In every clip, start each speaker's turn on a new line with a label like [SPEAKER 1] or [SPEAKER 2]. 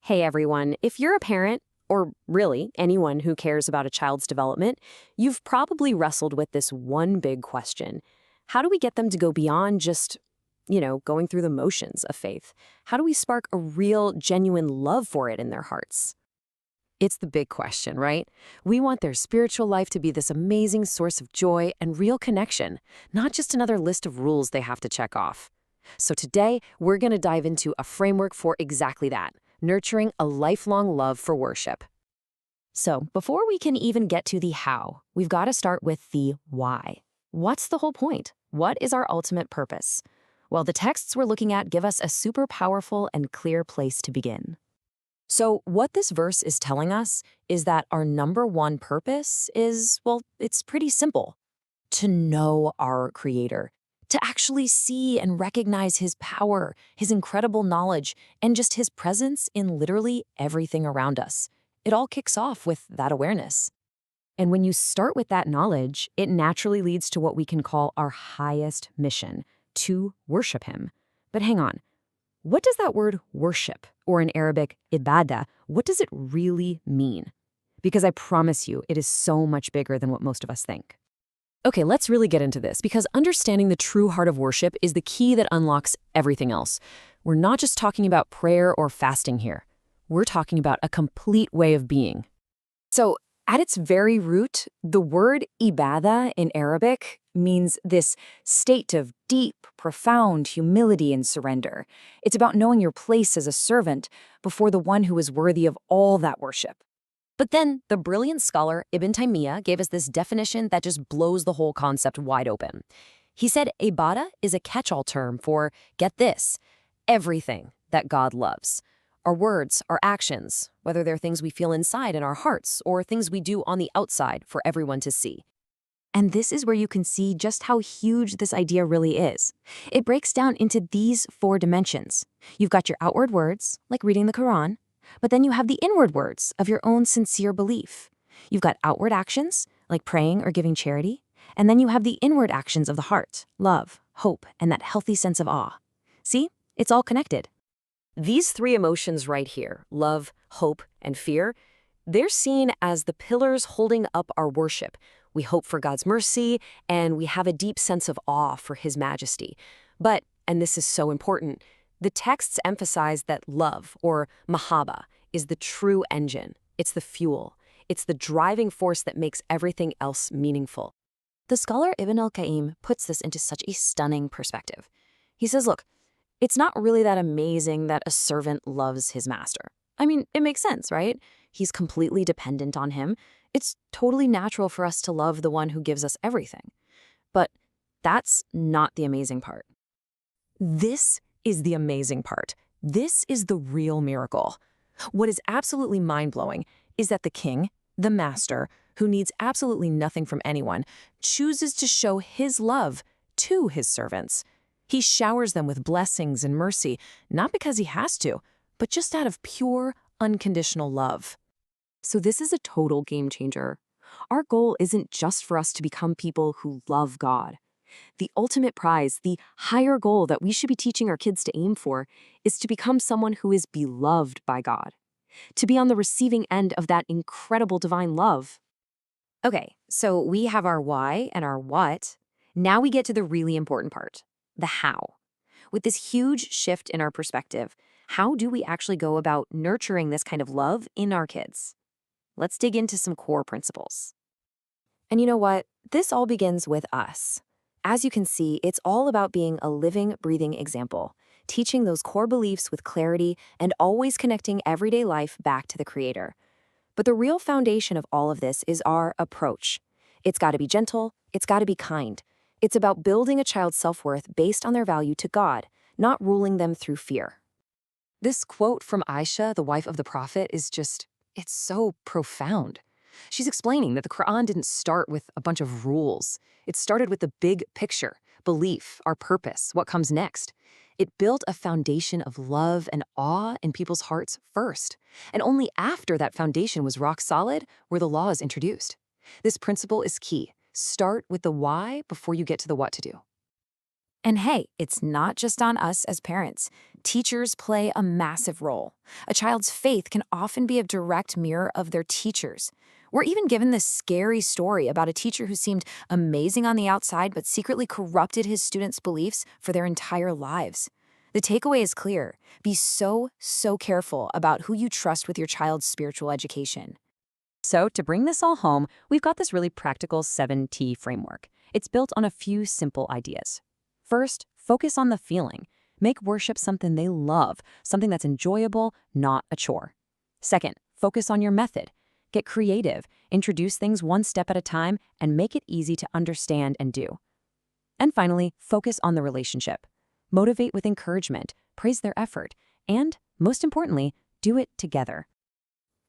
[SPEAKER 1] Hey everyone, if you're a parent, or really anyone who cares about a child's development, you've probably wrestled with this one big question. How do we get them to go beyond just, going through the motions of faith? How do we spark a real, genuine love for it in their hearts? It's the big question, right? We want their spiritual life to be this amazing source of joy and real connection, not just another list of rules they have to check off. So today, we're going to dive into a framework for exactly that, nurturing a lifelong love for worship. So before we can even get to the how, we've got to start with the why. What's the whole point? What is our ultimate purpose? Well, the texts we're looking at give us a super powerful and clear place to begin. So what this verse is telling us is that our number one purpose is, well, it's pretty simple. To know our Creator, to actually see and recognize His power, His incredible knowledge, and just His presence in literally everything around us. It all kicks off with that awareness. And when you start with that knowledge, it naturally leads to what we can call our highest mission, to worship Him. But hang on. What does that word worship, or in Arabic, ibadah, what does it really mean? Because I promise you, it is so much bigger than what most of us think. Okay, let's really get into this, because understanding the true heart of worship is the key that unlocks everything else. We're not just talking about prayer or fasting here. We're talking about a complete way of being. So, at its very root, the word ibadah in Arabic means this state of deep, profound humility and surrender. It's about knowing your place as a servant before the one who is worthy of all that worship. But then, the brilliant scholar Ibn Taymiyyah gave us this definition that just blows the whole concept wide open. He said ibadah is a catch-all term for, get this, everything that God loves. Our words, our actions, whether they're things we feel inside in our hearts or things we do on the outside for everyone to see. And this is where you can see just how huge this idea really is. It breaks down into these 4 dimensions. You've got your outward words, like reading the Quran, but then you have the inward words of your own sincere belief. You've got outward actions, like praying or giving charity, and then you have the inward actions of the heart, love, hope, and that healthy sense of awe. See? It's all connected. These 3 emotions right here, love, hope, and fear, they're seen as the pillars holding up our worship. We hope for God's mercy, and we have a deep sense of awe for His majesty. But, and this is so important, the texts emphasize that love, or mahabba, is the true engine. It's the fuel. It's the driving force that makes everything else meaningful. The scholar Ibn al-Qayyim puts this into such a stunning perspective. He says, look, it's not really that amazing that a servant loves his master. I mean, it makes sense, right? He's completely dependent on him. It's totally natural for us to love the one who gives us everything. But that's not the amazing part. This is the amazing part. This is the real miracle. What is absolutely mind-blowing is that the king, the master, who needs absolutely nothing from anyone, chooses to show his love to his servants. He showers them with blessings and mercy, not because he has to, but just out of pure, unconditional love. So this is a total game changer. Our goal isn't just for us to become people who love God. The ultimate prize, the higher goal that we should be teaching our kids to aim for, is to become someone who is beloved by God, to be on the receiving end of that incredible divine love. Okay, so we have our why and our what. Now we get to the really important part. The how. With this huge shift in our perspective, how do we actually go about nurturing this kind of love in our kids? Let's dig into some core principles. And you know what? This all begins with us. As you can see, it's all about being a living, breathing example, teaching those core beliefs with clarity and always connecting everyday life back to the Creator. But the real foundation of all of this is our approach. It's got to be gentle, it's got to be kind. It's about building a child's self-worth based on their value to God, not ruling them through fear. This quote from Aisha, the wife of the Prophet, it's so profound. She's explaining that the Quran didn't start with a bunch of rules. It started with the big picture, belief, our purpose, what comes next. It built a foundation of love and awe in people's hearts first. And only after that foundation was rock solid were the laws introduced. This principle is key. Start with the why before you get to the what to do.
[SPEAKER 2] And hey, it's not just on us as parents. Teachers play a massive role. A child's faith can often be a direct mirror of their teachers. We're even given this scary story about a teacher who seemed amazing on the outside but secretly corrupted his students' beliefs for their entire lives. The takeaway is clear. Be so careful about who you trust with your child's spiritual education.
[SPEAKER 1] So, to bring this all home, we've got this really practical 7T framework. It's built on a few simple ideas. First, focus on the feeling. Make worship something they love, something that's enjoyable, not a chore. Second, focus on your method. Get creative, introduce things one step at a time, and make it easy to understand and do. And finally, focus on the relationship. Motivate with encouragement, praise their effort, and, most importantly, do it together.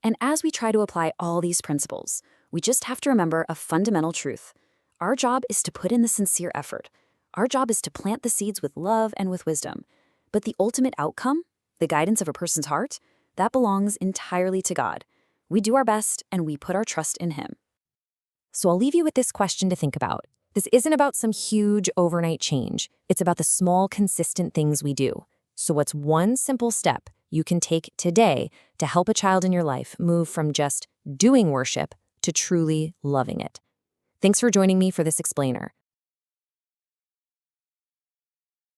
[SPEAKER 2] And as we try to apply all these principles, we just have to remember a fundamental truth. Our job is to put in the sincere effort. Our job is to plant the seeds with love and with wisdom. But the ultimate outcome, the guidance of a person's heart, that belongs entirely to God. We do our best and we put our trust in Him. So I'll leave you with this question to think about. This isn't about some huge overnight change. It's about the small, consistent things we do. So what's one simple step you can take today to help a child in your life move from just doing worship to truly loving it? Thanks for joining me for this explainer.